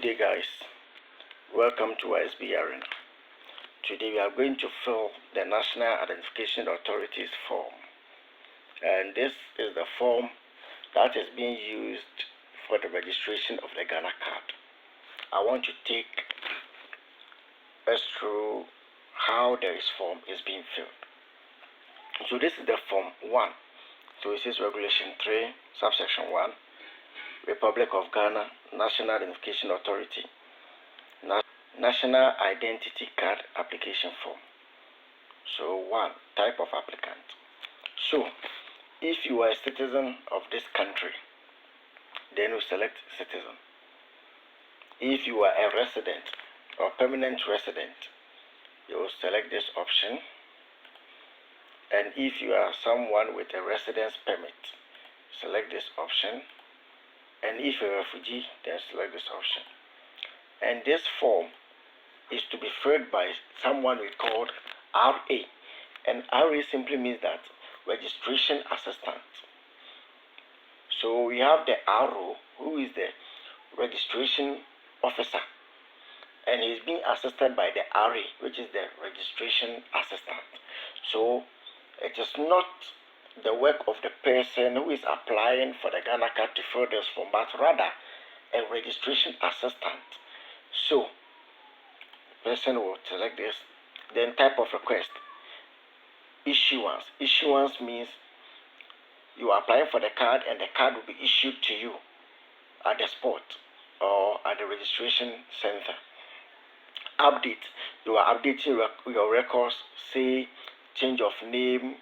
Good day, guys. Welcome to SB Arena. Today we are going to fill the National Identification Authority's form, and this is the form that is being used for the registration of the Ghana card. I want to take us through how this form is being filled. So this is the form 1. So it says Regulation 3, subsection 1, Republic of Ghana, National Identification Authority, National Identity Card Application Form. So 1, type of applicant. So if you are a citizen of this country, then you select citizen. If you are a resident or permanent resident, you will select this option. And if you are someone with a residence permit, select this option. And if you're a refugee, then select this option. And this form is to be filled by someone we call RA. And RA simply means that registration assistant. So we have the RO, who is the registration officer, and he's being assisted by the RA, which is the registration assistant. So it is not the work of the person who is applying for the Ghana card to fill this form, but rather a registration assistant. So person will select this. Then type of request. Issuance. Issuance means you are applying for the card and the card will be issued to you at the spot or at the registration center. Update. You are updating your records, say change of name,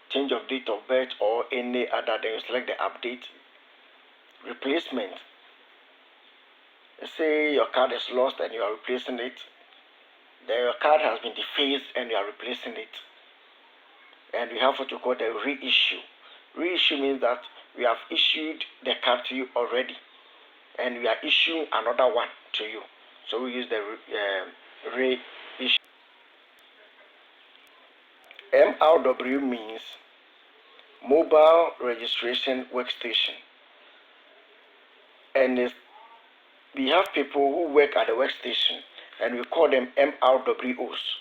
change of date of birth, or any other. Then you select the update. Replacement. Say your card is lost and you are replacing it. Then your card has been defaced and you are replacing it. And we have what you call the reissue. Reissue means that we have issued the card to you already, and we are issuing another one to you. So we use the reissue. MRW means Mobile Registration Workstation. And we have people who work at the workstation, and we call them MRWOs.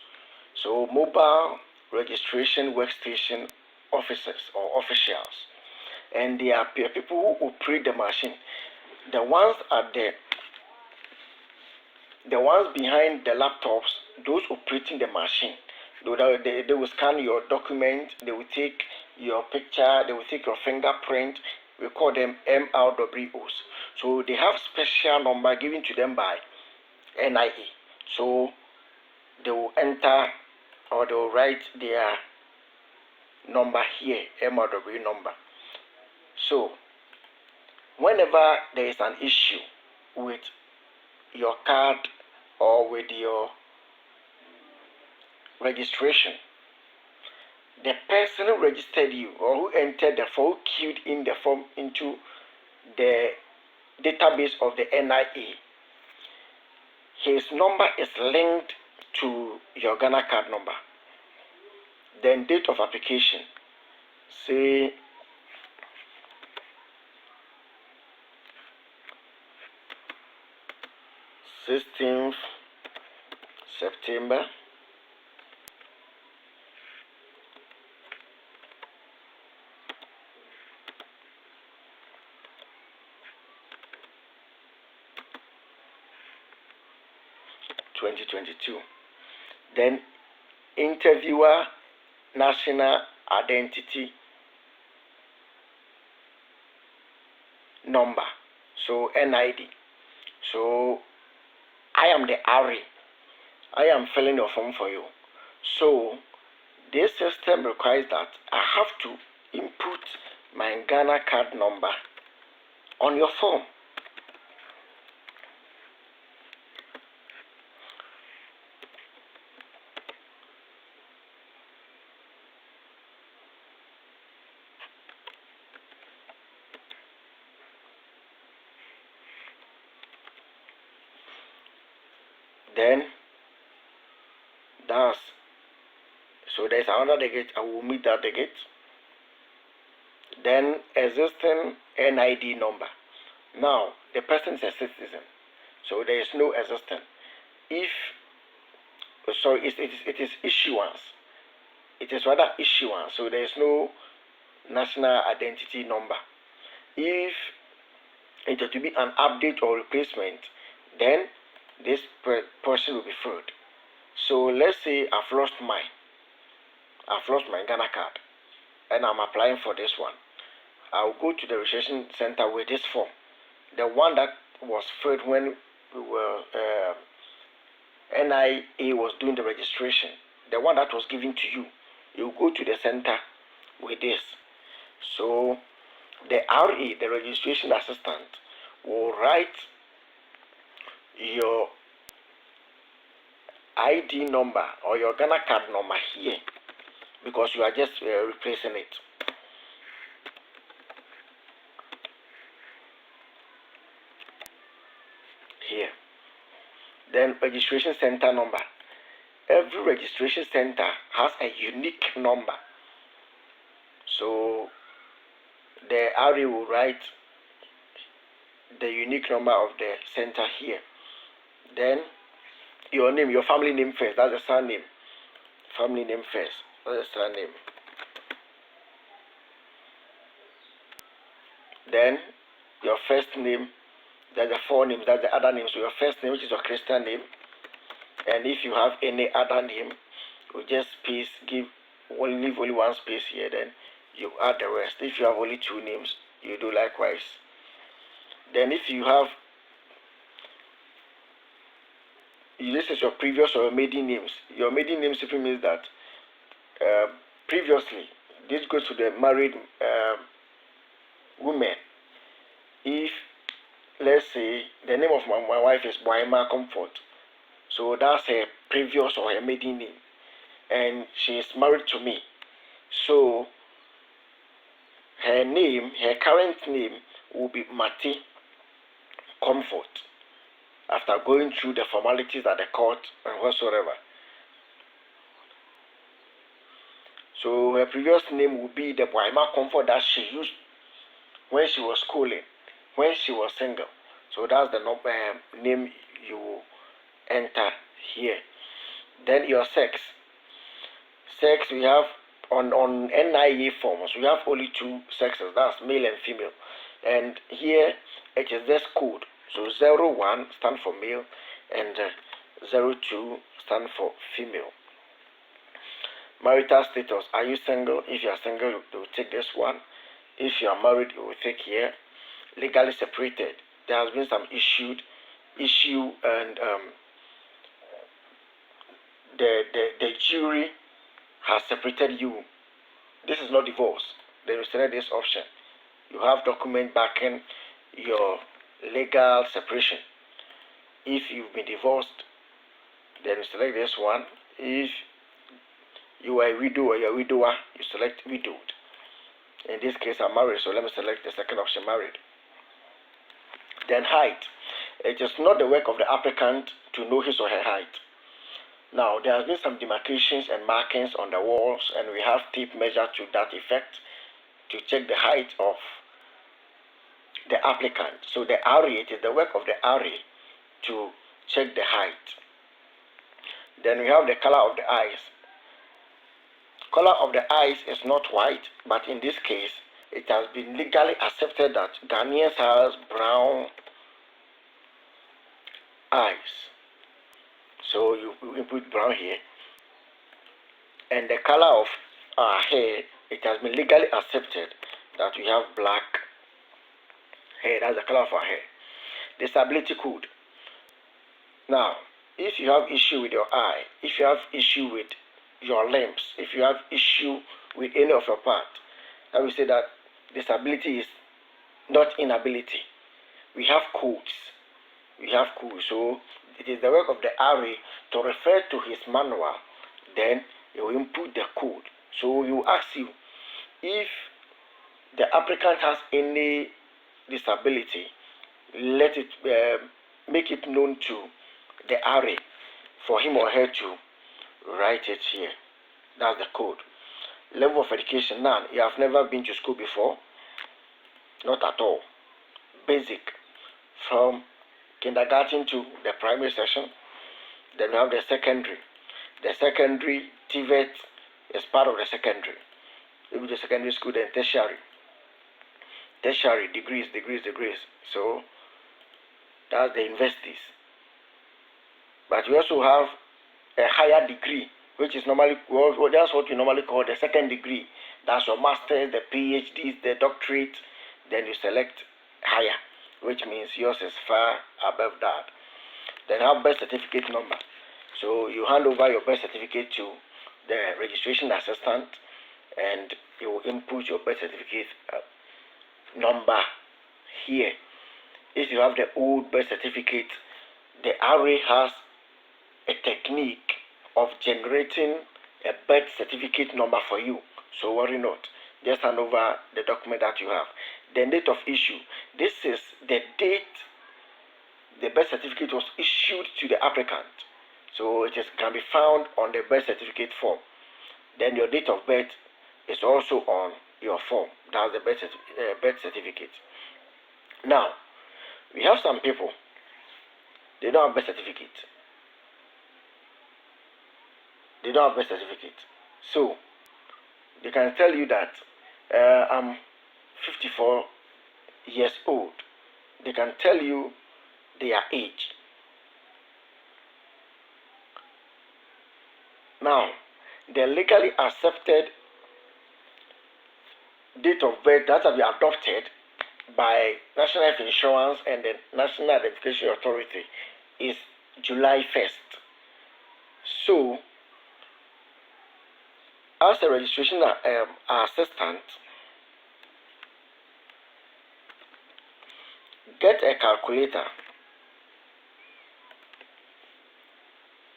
So Mobile Registration Workstation Officers or officials. And they are people who operate the machine. The ones behind the laptops, those operating the machine. They will scan your document, they will take your picture, they will take your fingerprint. We call them MRWOs. So they have special number given to them by NIA. So they will enter or they will write their number here, MRW number. So whenever there is an issue with your card or with your registration, the person who registered you or who entered the form, who queued in the form into the database of the NIA, his number is linked to your Ghana card number. Then date of application, say September 2022. Then interviewer national identity number, so NID. So I am the RA. I am filling your form for you. So this system requires that I have to input my Ghana card number on your form. Then so there's another delegate. I will meet that delegate. Then existing NID number. Now the person is a citizen. So there is no existence. If sorry, it is issuance. It is rather issuance. So there is no national identity number. If it were to be an update or replacement, then this portion will be filled. So let's say I've lost my Ghana card, and I'm applying for this one. I'll go to the registration center with this form, the one that was filled when we were NIA was doing the registration, the one that was given to you. You go to the center with this. So the RA, the registration assistant, will write your ID number or your Ghana card number here, because you are just replacing it. Here. Then registration center number. Every registration center has a unique number. So the RA will write the unique number of the center here. Then your name, your family name first, that's the surname. Family name first, that's the surname. Then your first name, that's the forenames, that's the other name. So your first name, which is your Christian name, and if you have any other name, you just leave only one space here, then you add the rest. If you have only two names, you do likewise. Then if you have, this is your previous or your maiden names. Your maiden name simply means that previously, this goes to the married women. If, let's say, the name of my wife is Boima Comfort, so that's her previous or her maiden name, and she is married to me. So her name, her current name will be Mati Comfort, after going through the formalities at the court and whatsoever. So her previous name will be the Boima Comfort that she used when she was schooling, when she was single. So that's the name you enter here. Then your sex. Sex, we have on NIA forms, we have only two sexes, that's male and female. And here it is this code. So 01 stand for male and 02 stand for female. Marital status, are you single? If you are single, you will take this one. If you are married, you will take here. Legally separated, there has been some issue and the jury has separated you. This is not divorce. Then you select this option. You have document backing your legal separation. If you've been divorced, then you select this one. If you are a widow or you're a widower, you select widowed. In this case, I'm married, so let me select the second option, married. Then height. It is not the work of the applicant to know his or her height. Now, there has been some demarcations and markings on the walls, and we have tape measure to that effect to check the height of the applicant. So the RA, it is the work of the RA to check the height. Then we have the color of the eyes. Color of the eyes is not white, but in this case, it has been legally accepted that Ghanaians have brown eyes. So you input brown here. And the color of our hair, it has been legally accepted that we have black hair. That's the color of our hair. Disability code. Now, if you have issue with your eye, if you have issue with your limbs, if you have issue with any of your part, I will say that disability is not inability. We have codes. We have codes. So it is the work of the RA to refer to his manual. Then he will input the code. So he will ask you if the applicant has any disability, let it make it known to the RA for him or her to write it here. That's the code. Level of education, none. You have never been to school before? Not at all. Basic from kindergarten to the primary section. Then we have the secondary. The secondary, TVET is part of the secondary. If the secondary school, then tertiary. Tertiary, degrees. So that's the universities. But we also have a higher degree, which is normally, well, that's what we normally call the second degree. That's your master's, the PhDs, the doctorate. Then you select higher, which means yours is far above that. Then have birth certificate number. So you hand over your birth certificate to the registration assistant, and you will input your birth certificate number here. If you have the old birth certificate, the RA has a technique of generating a birth certificate number for you. So worry not. Just hand over the document that you have. The date of issue. This is the date the birth certificate was issued to the applicant. So it can be found on the birth certificate form. Then your date of birth is also on your form. That's the birth certificate. Now, we have some people, they don't have birth certificate. They don't have birth certificate. So, they can tell you that I'm 54 years old. They can tell you their age. Now, the legally accepted date of birth that will be adopted by National Health Insurance and the National Identification Authority is July 1st. So, as a registration assistant, get a calculator.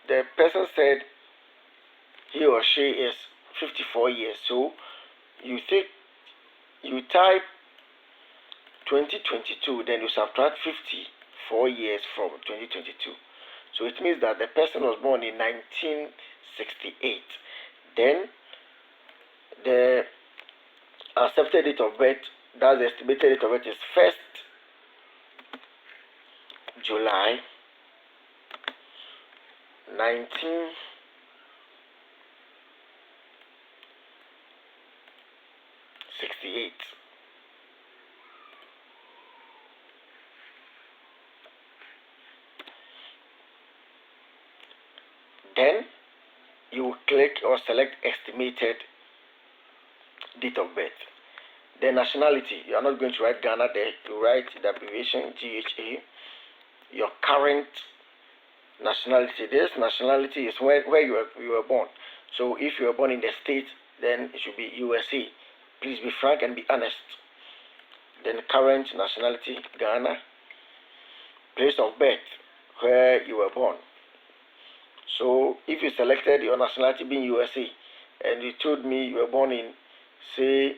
The person said he or she is 54 years. So you type 2022, then you subtract 54 years from 2022. So it means that the person was born in 1968. Then the accepted date of birth, that's the estimated date of birth, is 1st July 1968. Then you click or select estimated date of birth. The nationality, you are not going to write Ghana there, you write the abbreviation GHA. Your current nationality, this nationality is where you were born. So if you were born in the States, then it should be USA. Please be frank and be honest. Then current nationality, Ghana. Place of birth, where you were born. So if you selected your nationality being USA, and you told me you were born in, say,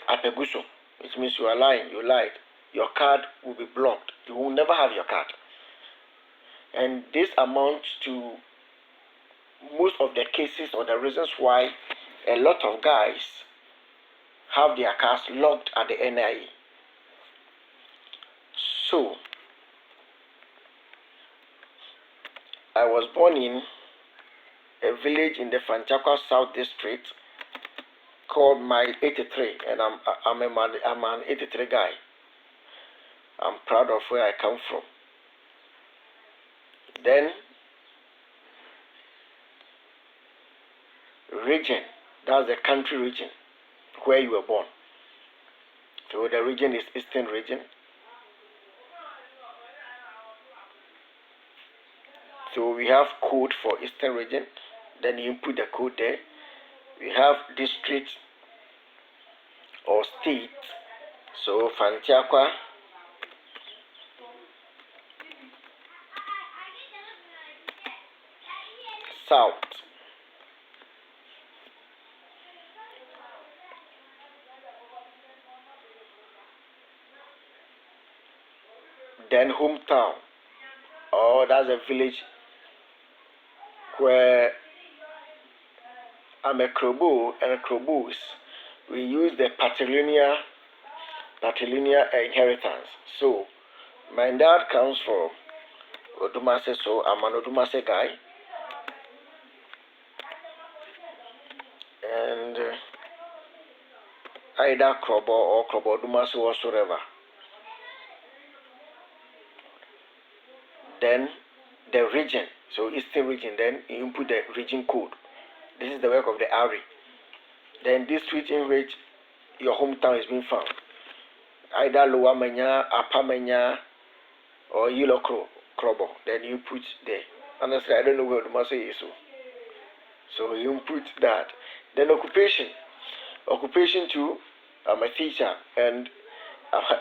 Apeguso, which means you are lying, you lied, your card will be blocked. You will never have your card. And this amounts to most of the cases or the reasons why a lot of guys have their cars locked at the NIA. So, I was born in a village in the Fanchakwa South District called Mile 83, and I'm an 83 guy. I'm proud of where I come from. Then region, that's the country region where you were born. So the region is Eastern region. So we have code for Eastern region. Then you input the code there. We have district or state. So Fanchakwa South. Then hometown. Oh, that's a village where I'm a Krobo, and Krobos, we use the patrilineal inheritance. So my dad comes from Odumase, so I'm an Odumase guy. And either Krobo or Krobo Odumase whatsoever. Then the region, so Eastern region, then you input the region code. This is the work of the ARI. Then district in which your hometown is being found. Either Lower Manya, Upper Manya, or Yellow Krobo. Then you put there. Honestly, I don't know where Odumase is. So you input that. Then occupation. Occupation too, I'm a teacher, and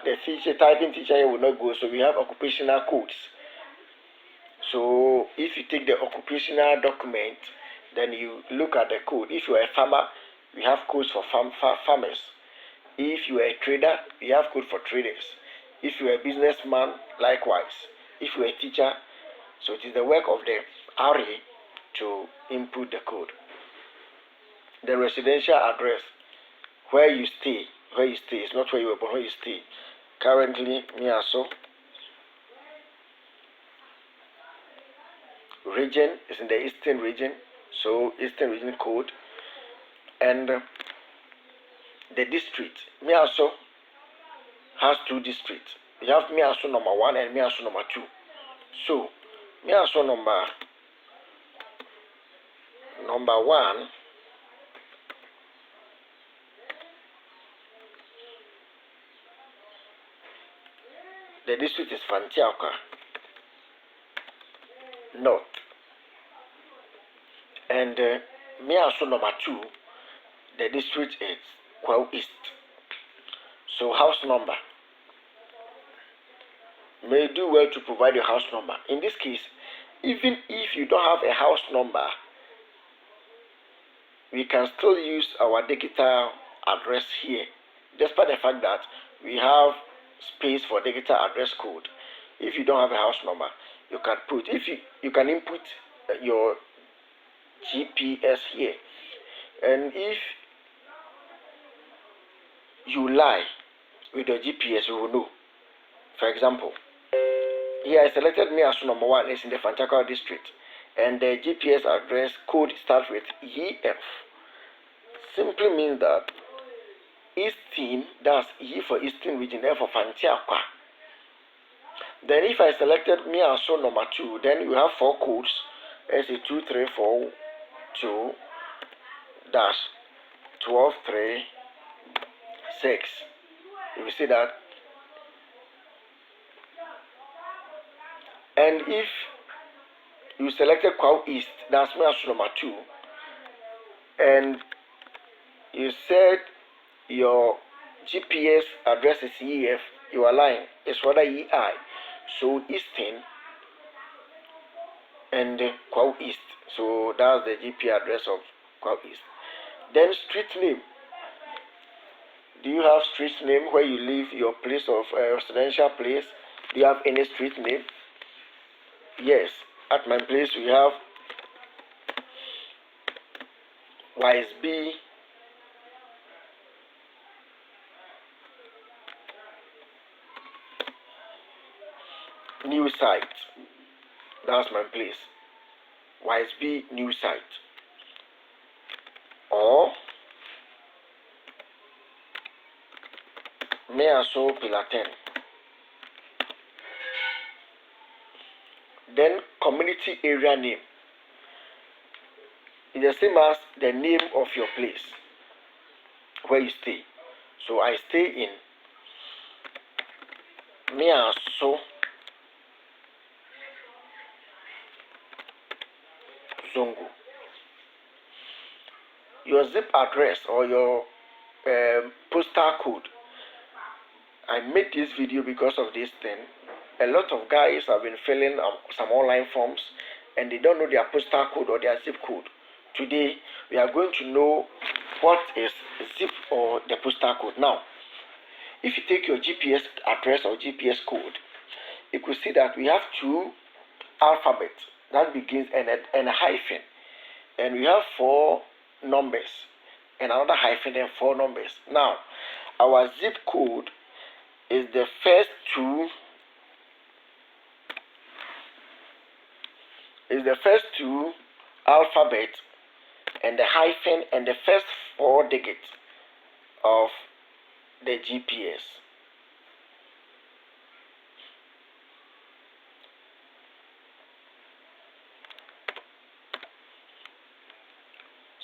the teacher typing teacher here will not go, so we have occupational codes. So if you take the occupational document, then you look at the code. If you are a farmer, we have codes for farmers. If you are a trader, we have code for traders. If you are a businessman, likewise. If you are a teacher, so it is the work of the RA to input the code. The residential address, where you stay, it's not where you were born, where you stay. Currently, Miaso. Region is in the Eastern region, so Eastern region code. And the district, Miaso has 2 districts. We have Miaso number 1 and Miaso number 2. So, Miaso number 1, the district is Fantiauka North. And Miaso number 2, the district is Kwao East. So house number. May do well to provide your house number. In this case, even if you don't have a house number, we can still use our digital address here, despite the fact that we have space for digital address code. If you don't have a house number, you can put, if you can input your GPS here, and if you lie with your GPS, you will know. For example, here I selected Miaso number 1 is in the Fantiauka district, and the GPS address code starts with EF. Simply means that Eastern, that's E for Eastern region, F for Fantiauka. Then if I selected Miaso number 2, then you have 4 codes. SA2342 dash 1236. You will see that. And if you selected Kwao East, that's Miaso number 2, and you said your GPS address is EF, you are lying. It's rather EI. So Eastern and Kwao East. So that's the GP address of Kwao East. Then street name. Do you have street name where you live, your place of residential place? Do you have any street name? Yes. At my place we have YSB New Site. That's my place. YSB New Site. Or Miaso Pillar 10. Then community area name. It's the same as the name of your place where you stay. So I stay in Miaso Zongo. Your zip address or your postal code. I made this video because of this thing. A lot of guys have been filling some online forms and they don't know their postal code or their zip code. Today we are going to know what is zip or the postal code. Now, if you take your GPS address or GPS code, you could see that we have 2 alphabets that begins and a hyphen, and we have 4 numbers and another hyphen and 4 numbers. Now, our zip code is the first 2 is the first two alphabet and the hyphen and the first 4 digits of the GPS.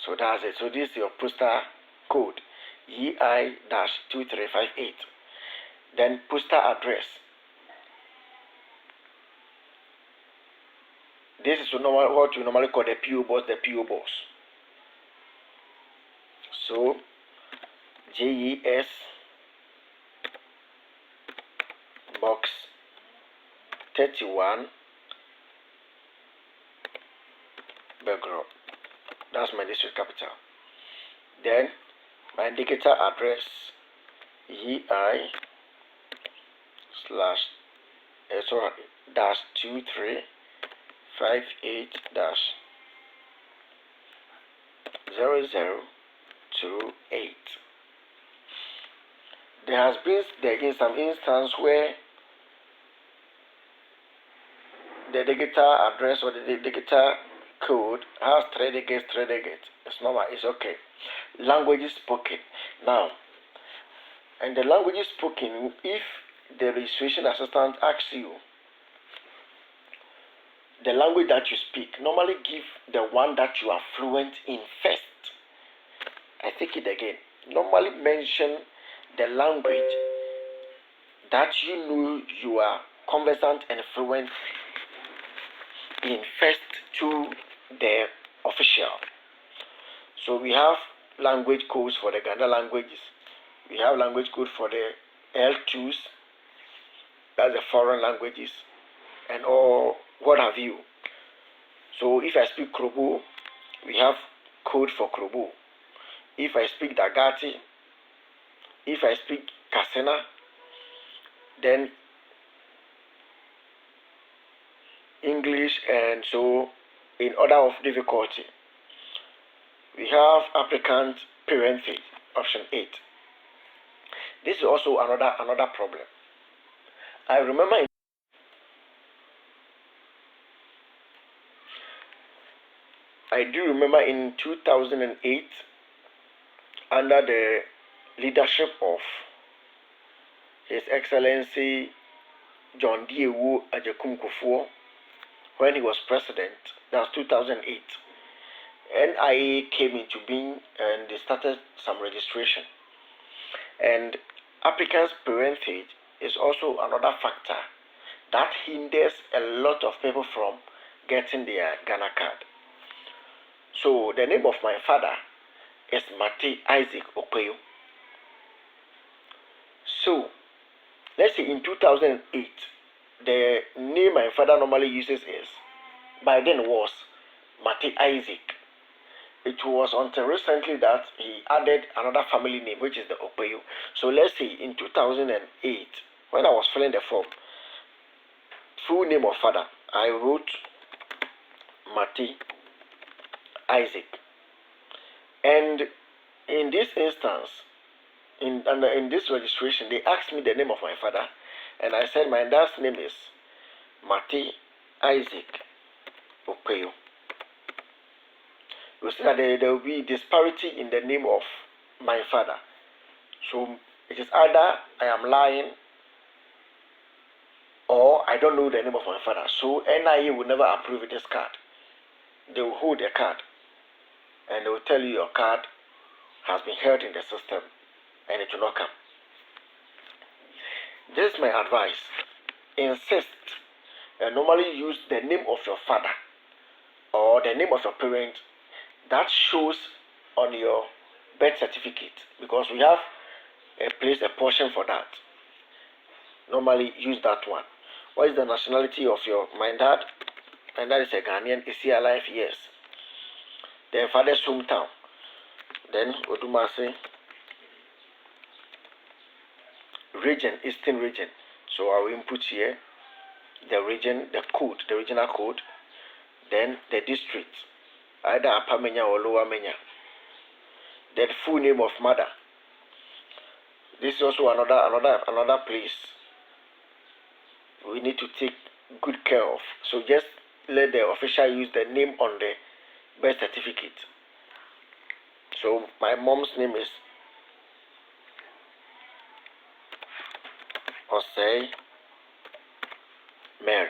So that's it. So this is your postal code, EI-2358. Then postal address. This is what you normally call the PO box, the PO box. So JES box 31 Belgrade. That's my district capital. Then my indicator address, EI slash dash 2358 dash 0028. There has been some instance where the digital address or the digital code has 3 digits. It's normal, it's okay. Language spoken. Now, and the language spoken, if the registration assistant asks you the language that you speak, normally give the one that you are fluent in first. I take it again. Normally mention the language that you know you are conversant and fluent in first to the official. So we have language codes for the Ghana languages. We have language code for the L2s, that's the foreign languages, and all what have you. So if I speak Krobo, we have code for Krobo. If I speak Dagati, if I speak Kasena, then English, and so in order of difficulty. We have applicant parentage, option 8. This is also another problem. I do remember in 2008, under the leadership of His Excellency John D.Ewu Agyekum Kufuor, when he was president, that was 2008, NIA came into being and they started some registration. And applicants' parentage is also another factor that hinders a lot of people from getting their Ghana card. So the name of my father is Mate Isaac Okweyo. So let's say in 2008, the name my father normally uses by then was Mate Isaac. It was until recently that he added another family name, which is the Okweyo. So let's say in 2008, when I was filling the form, full name of father, I wrote Mate Isaac. And in this instance, in this registration, they asked me the name of my father, and I said my dad's name is Mate Isaac Okweyo. You see that there will be disparity in the name of my father. So it is either I am lying or I don't know the name of my father. So NIA will never approve this card. They will hold the card and they will tell you your card has been held in the system and it will not come. This is my advice. Insist and normally use the name of your father or the name of your parent that shows on your birth certificate, because we have a portion for that. Normally use that one. What is the nationality of my dad? My dad is a Ghanaian. Is he alive? Yes. Then father's hometown. Then Odumase region, Eastern region. So I will input here the region, the code, the regional code. Then the district, either Upper Menya or Lower Menya. The full name of mother. This is also another place we need to take good care of. So just let the official use the name on the birth certificate. So my mom's name is Osei Mary.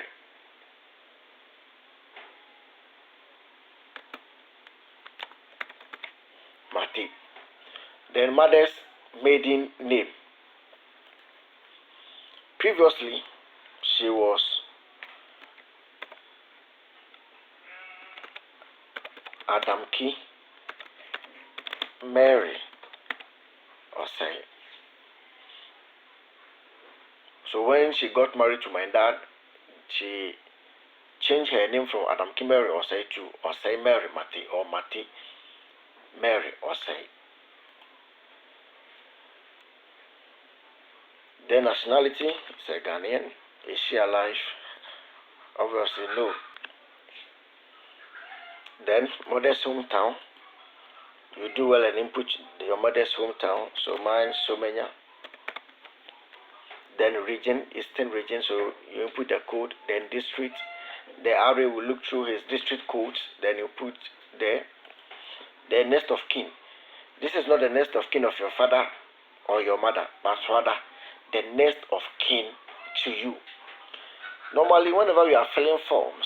Mati. Then mother's maiden name. Previously, she was Adamki Mary Osei. So when she got married to my dad, she changed her name from Adamki Mary Osei to Osei Mary Mati, or Mati Mary Osei. The nationality is a Ghanaian. Is she alive? Obviously no. Then mother's hometown. You do well and input your mother's hometown. So mine Somenya. Then region, Eastern region. So you input the code. Then district. The RA will look through his district codes. Then you put there. The next of kin. This is not the next of kin of your father or your mother, but rather the next of kin to you. Normally, whenever we are filling forms,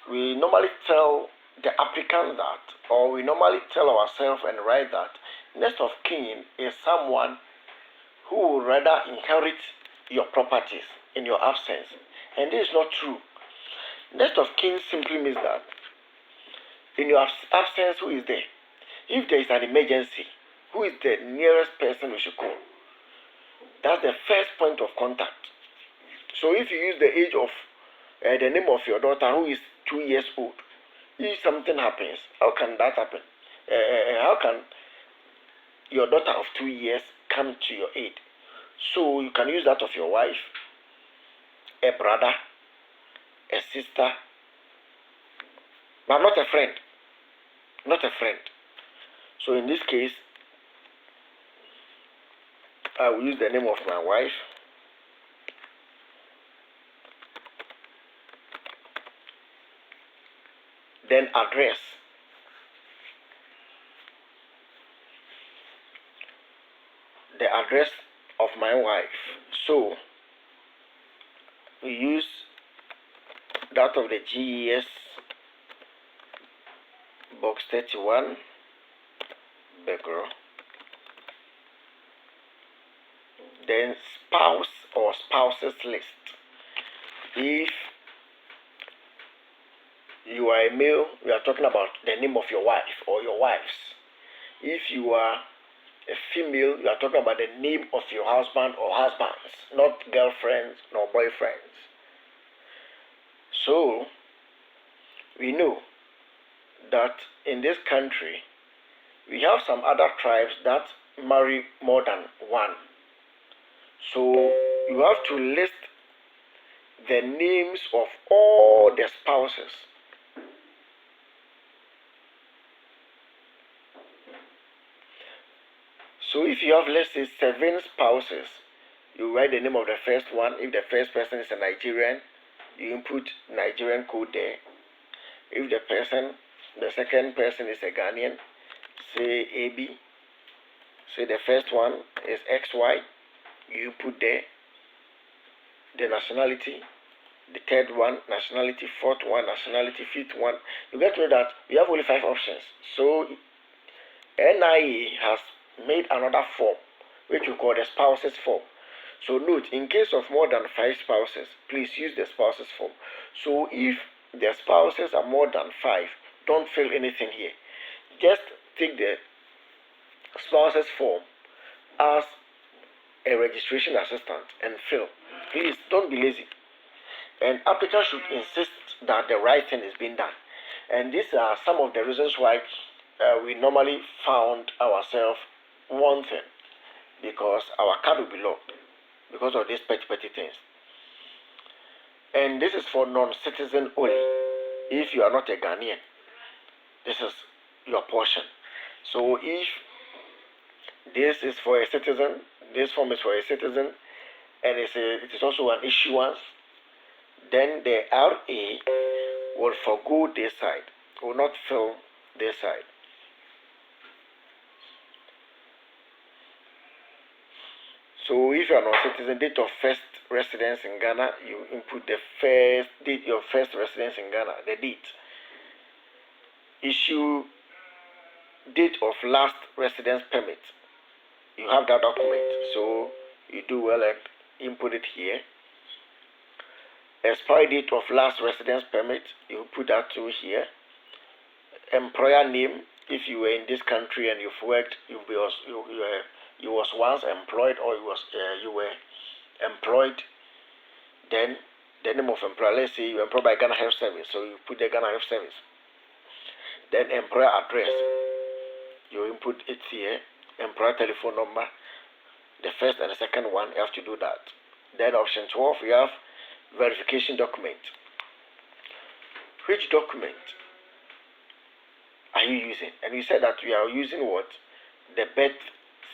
we normally tell the applicant that, or we normally tell ourselves and write that next of kin is someone who will rather inherit your properties in your absence. And this is not true. Next of kin simply means that in your absence, who is there? If there is an emergency, who is the nearest person we should call? That's the first point of contact. So if you use the age of the name of your daughter who is 2 years old, if something happens, how can that happen? How can your daughter of 2 years come to your aid? So you can use that of your wife, a brother, a sister, but not a friend. Not a friend. So in this case, I will use the name of my wife. Then address. The address of my wife. So we use that of the GES box 31 Begro. Then spouse or spouses list. If you are a male, we are talking about the name of your wife or your wives. If you are a female, you are talking about the name of your husband or husbands, not girlfriends nor boyfriends. So we know that in this country we have some other tribes that marry more than one. So you have to list the names of all the spouses. So if you have, let's say, 7 spouses, you write the name of the first one. If the first person is a Nigerian, you input Nigerian code there. If the second person is a Ghanaian, say AB. Say the first one is XY, you put there the nationality. The third one, nationality. Fourth one, nationality. Fifth one. You get to know that we have only 5 options. So NIA has made another form which we call the spouses form. So note, in case of more than 5 spouses, please use the spouses form. So if the spouses are more than 5, don't fill anything here. Just take the spouses form as a registration assistant and fill. Please don't be lazy. And applicants should insist that the right thing is being done. And these are some of the reasons why we normally found ourselves wanting, because our card will be locked because of these petty things. And this is for non-citizen only. If you are not a Ghanaian, this is your portion. So if this is for a citizen, this form is for a citizen, and it is also an issuance, then the RA will forgo this side, will not fill this side. So if you are non-citizen, date of first residence in Ghana, you input the first date, your first residence in Ghana, the date. Issue date of last residence permit. You have that document, so you do well and input it here. Expiry date of last residence permit, you put that too here. Employer name, if you were in this country and you've worked, you was once employed, or you were employed, then the name of employer. Let's say you're employed by Ghana Health Service, so you put the Ghana Health Service. Then employer address, you input it here. Employer telephone number, the first and the second one, you have to do that. Then option 12, you have verification document. Which document are you using? And we said that we are using what? The birth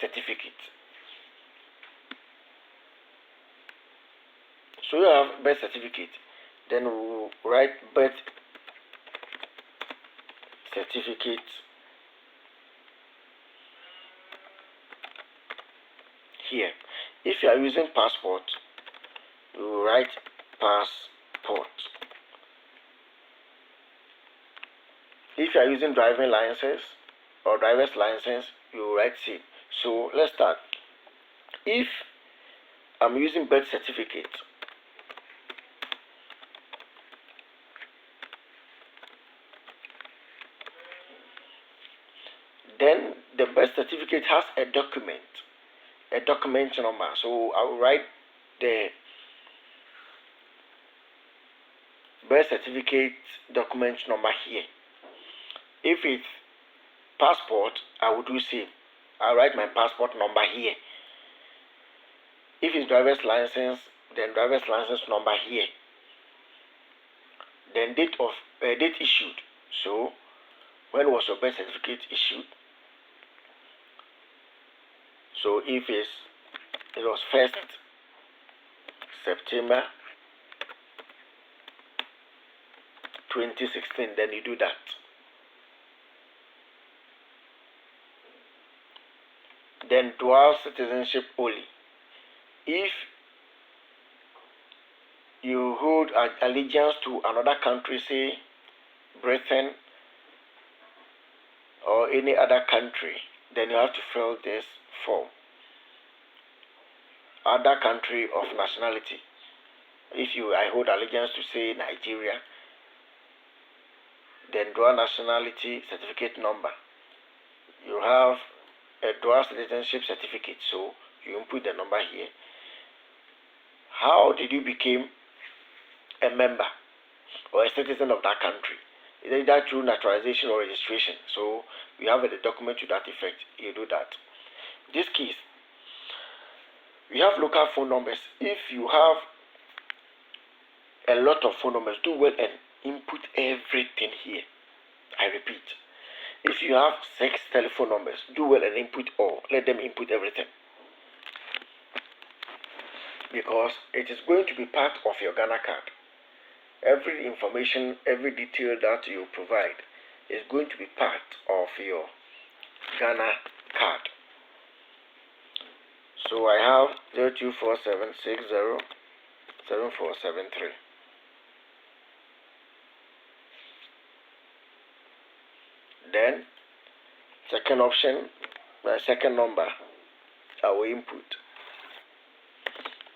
certificate. So you have birth certificate. Then we'll write birth certificate here. If you are using passport, you write passport. If you are using driving license or driver's license, you write C. So let's start. If I'm using birth certificate, then the birth certificate has a document number. So I will write the birth certificate document number here. If it's passport, I will do same. I write my passport number here. If it's driver's license, then driver's license number here. Then date issued. So when was your birth certificate issued? So if it was 1st September 2016, then you do that. Then dual citizenship only. If you hold allegiance to another country, say Britain or any other country, then you have to fill this form. Other country of nationality. If I hold allegiance to, say, Nigeria, then dual nationality certificate number. You have a dual citizenship certificate, so you input the number here. How did you become a member or a citizen of that country? Either through naturalization or registration. So we have a document to that effect. You do that. This case, we have local phone numbers. If you have a lot of phone numbers, do well and input everything here. I repeat, if you have 6 telephone numbers, do well and input all. Let them input everything, because it is going to be part of your Ghana card. Every information, every detail that you provide is going to be part of your Ghana card. So I have 0247607473. Then second option, my second number, I will input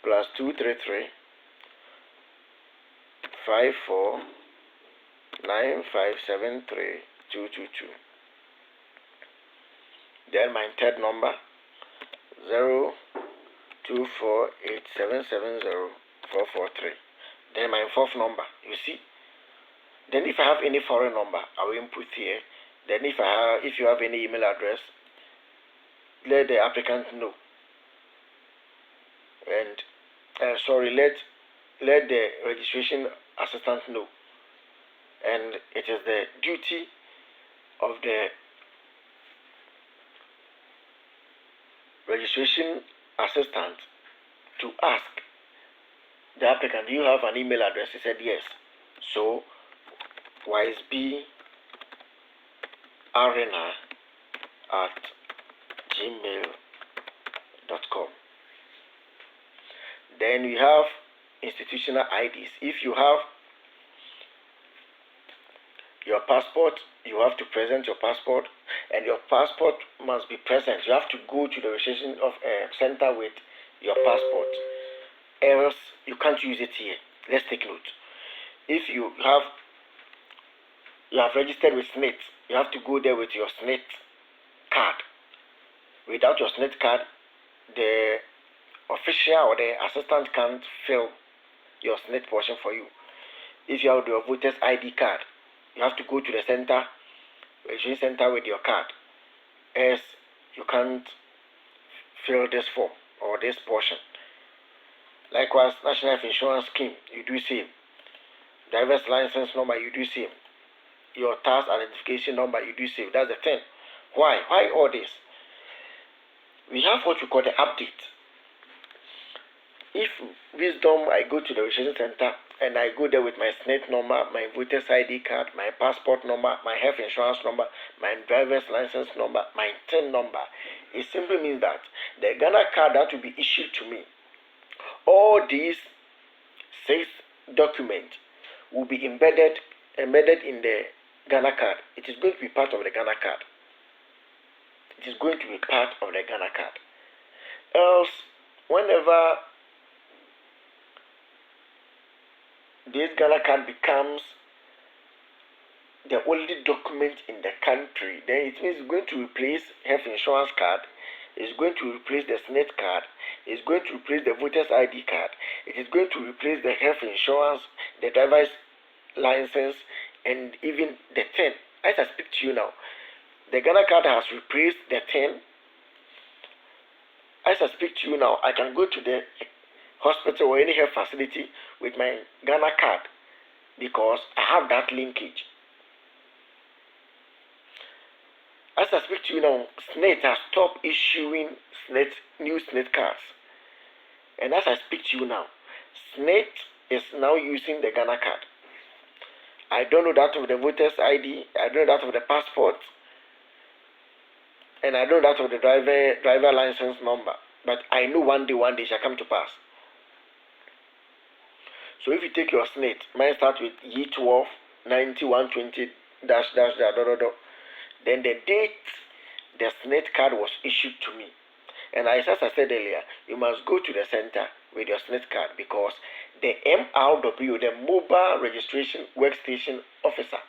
+233 54957322. Then my third number, 0248770443. Then my fourth number, you see. Then if I have any foreign number, I will input here. Then if you have any email address, let the applicant know. And let the registration assistant know. And it is the duty of the registration assistant to ask the applicant, do you have an email address? He said yes. So ysbarena@gmail.com. Then we have institutional IDs. If you have your passport, you have to present your passport, and your passport must be present. You have to go to the registration of center with your passport, else you can't use it here. Let's take note. If you have registered with SSNIT, you have to go there with your SSNIT card. Without your SSNIT card, the official or the assistant can't fill your SSNIT portion for you. If you have your voter's ID card, you have to go to the registration center with your card, else you can't fill this form or this portion. Likewise, National Health Insurance Scheme, you do same. Driver's license number, you do same. Your tax identification number, you do same. That's the thing. Why? Why all this? We have what we call the update. If Wisdom, I go to the registration center and I go there with my SSNIT number, my voter's ID card, my passport number, my health insurance number, my driver's license number, my TIN number, it simply means that the Ghana card that will be issued to me, all these 6 documents will be embedded in the Ghana card. It is going to be part of the Ghana card. It is going to be part of the Ghana card. Else, whenever this Ghana card becomes the only document in the country, then it means it's going to replace health insurance card, it's going to replace the SSNIT card, it's going to replace the voter's ID card, it is going to replace the health insurance, the driver's license, and even the TIN. As I speak to you now, the Ghana card has replaced the TIN. As I speak to you now, I can go to the hospital or any health facility with my Ghana card because I have that linkage. As I speak to you now, SSNIT has stopped issuing new SSNIT cards. And as I speak to you now, SSNIT is now using the Ghana card. I don't know that of the voter's ID, I don't know that of the passport, and I don't know that of the driver license number. But I know one day it shall come to pass. So if you take your SSNIT, mine starts with E12 9120 then the date the SSNIT card was issued to me. And as I said earlier, you must go to the center with your SSNIT card because the MRW, the Mobile Registration Workstation Officer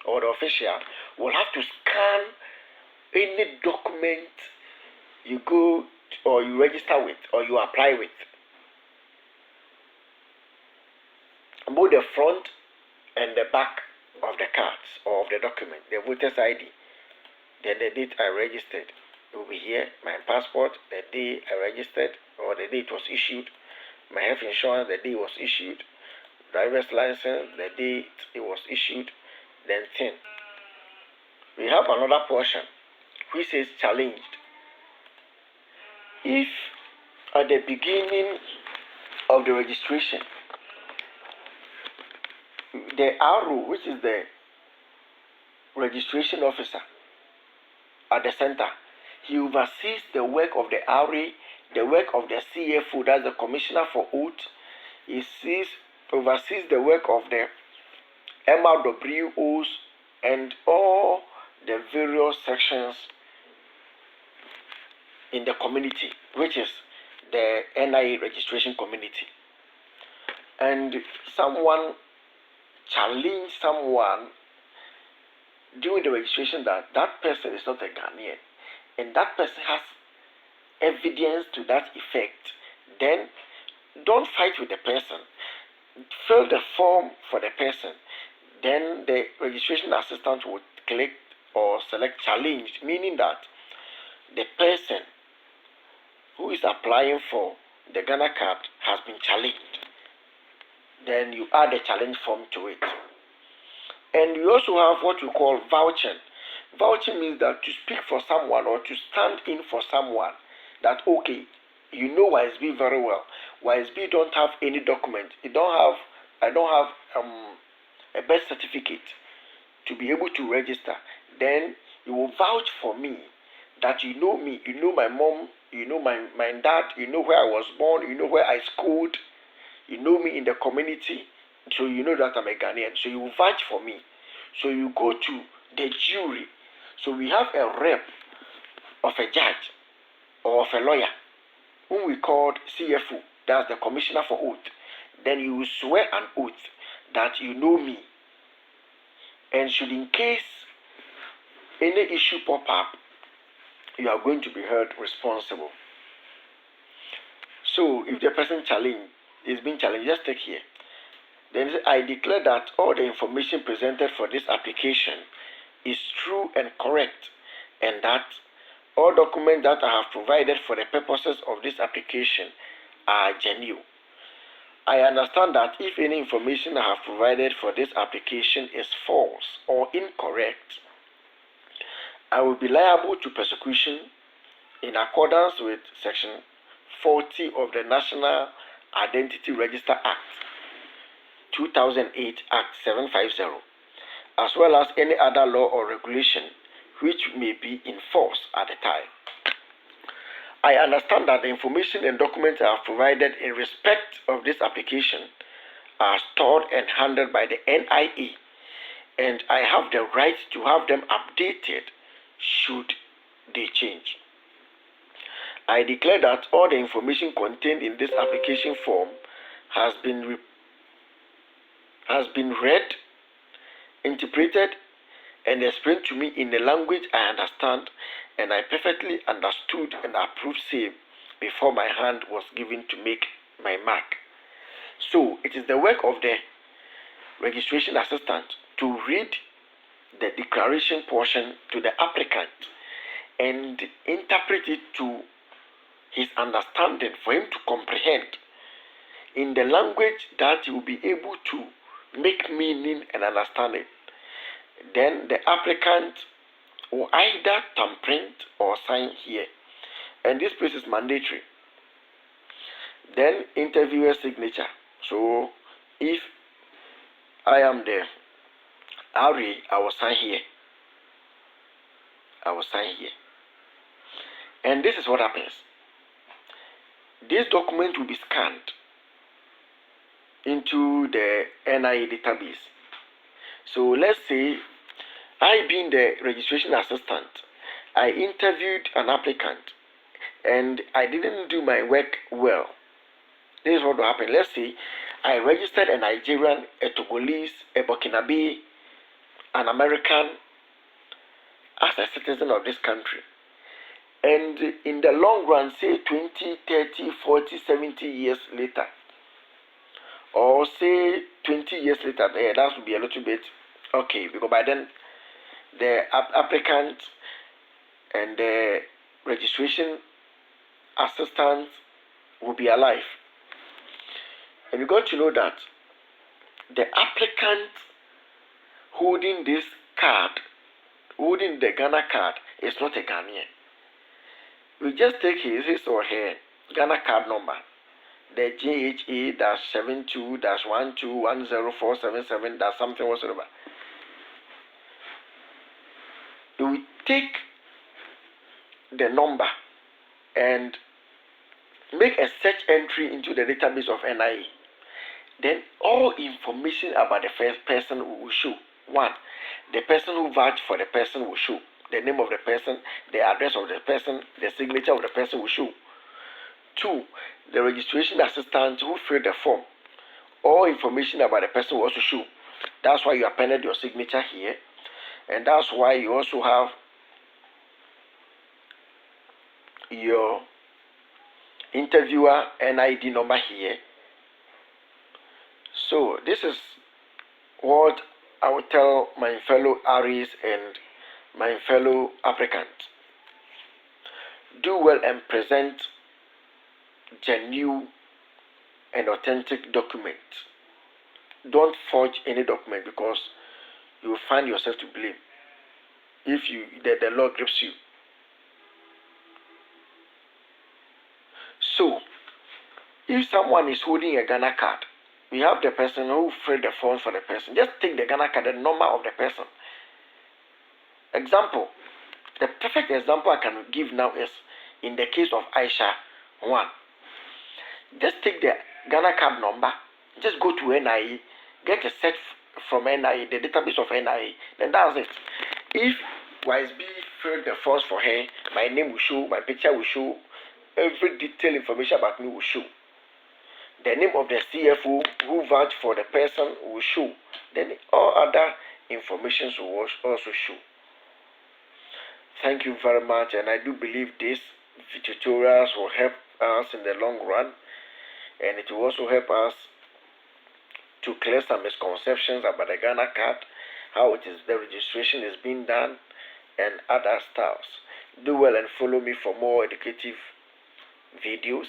or the official, will have to scan any document you go or you register with or you apply with. Both the front and the back of the cards or of the document, the voter's ID, then the date I registered will be here, my passport, the day I registered or the day it was issued, my health insurance, the day it was issued, driver's license, the day it was issued, then TIN. We have another portion which says challenged. If at the beginning of the registration, the RO, which is the registration officer at the center, he oversees the work of the RA, the work of the CFO, that's the Commissioner for Oath. He oversees the work of the MRWOs and all the various sections in the community, which is the NIA registration community. And someone challenged someone during the registration that person is not a Ghanaian, and that person has evidence to that effect, then don't fight with the person. Fill the form for the person. Then the registration assistant would click or select challenged, meaning that the person who is applying for the Ghana card has been challenged. Then you add a challenge form to it. And we also have what we call vouching. Vouching means that to speak for someone or to stand in for someone. That okay, you know YSB very well. YSB don't have any document. I don't have a birth certificate. to be able to register, then you will vouch for me, that you know me, you know my mom, you know my dad, you know where I was born, you know where I schooled, you know me in the community, so you know that I'm a Ghanaian. So you will vouch for me. So you go to the jury. So we have a rep of a judge or of a lawyer, whom we called CFO, that's the Commissioner for Oath. Then you will swear an oath that you know me. And should in case any issue pop up, you are going to be held responsible. So if the person is being challenged, just take here. Then I declare that all the information presented for this application is true and correct, and that all documents that I have provided for the purposes of this application are genuine. I understand that if any information I have provided for this application is false or incorrect, I will be liable to persecution in accordance with Section 40 of the National Identity Register Act, 2008 Act 750, as well as any other law or regulation which may be in force at the time. I understand that the information and documents I have provided in respect of this application are stored and handled by the NIA, and I have the right to have them updated should they change. I declare that all the information contained in this application form has been read, interpreted, and explained to me in a language I understand, and I perfectly understood and approved same before my hand was given to make my mark. So it is the work of the registration assistant to read the declaration portion to the applicant and interpret it to his understanding, for him to comprehend in the language that he will be able to make meaning and understanding. Then the applicant will either thumbprint or sign here, and this place is mandatory. Then interviewer signature. So if I am the RA, I will sign here. And this is what happens. This document will be scanned into the NIA database. So let's say I, being the registration assistant, I interviewed an applicant and I didn't do my work well. This is what will happen. Let's say I registered a Nigerian, a Togolese, a Burkinabe, an American as a citizen of this country. And in the long run, say 20, 30, 40, 70 years later, or say 20 years later, that would be a little bit okay, because by then the applicant and the registration assistant will be alive. And you got to know that the applicant holding this card, holding the Ghana card, is not a Ghanaian. We just take his or her Ghana card number, the JHA-72-12104777, something whatsoever. We take the number and make a search entry into the database of NIA. Then all information about the first person will show. One, the person who vouched for the person will show. The name of the person, the address of the person, the signature of the person will show. Two, the registration assistant who filled the form. All information about the person will also show. That's why you appended your signature here. And that's why you also have your interviewer NID number here. So this is what I will tell my fellow RAs and my fellow applicants. Do well and present genuine and authentic documents. Don't forge any document, because you will find yourself to blame if the law grips you. So, if someone is holding a Ghana card, we have the person who filled the form for the person. Just take the Ghana card, the number of the person, example, the perfect example I can give now is in the case of Aisha 1. Just take the Ghana card number, just go to NIE, get a set from NIE, the database of NIE, then that's it. If YSB filled the forms for her, my name will show, my picture will show, every detailed information about me will show. The name of the CFO who vouched for the person will show. Then all other information will also show. Thank you very much, and I do believe these tutorials will help us in the long run, and it will also help us to clear some misconceptions about the Ghana card, how it is the registration is being done, and other styles. Do well and follow me for more educative videos.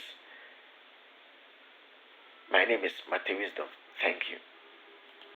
My name is Matthew Wisdom. Thank you.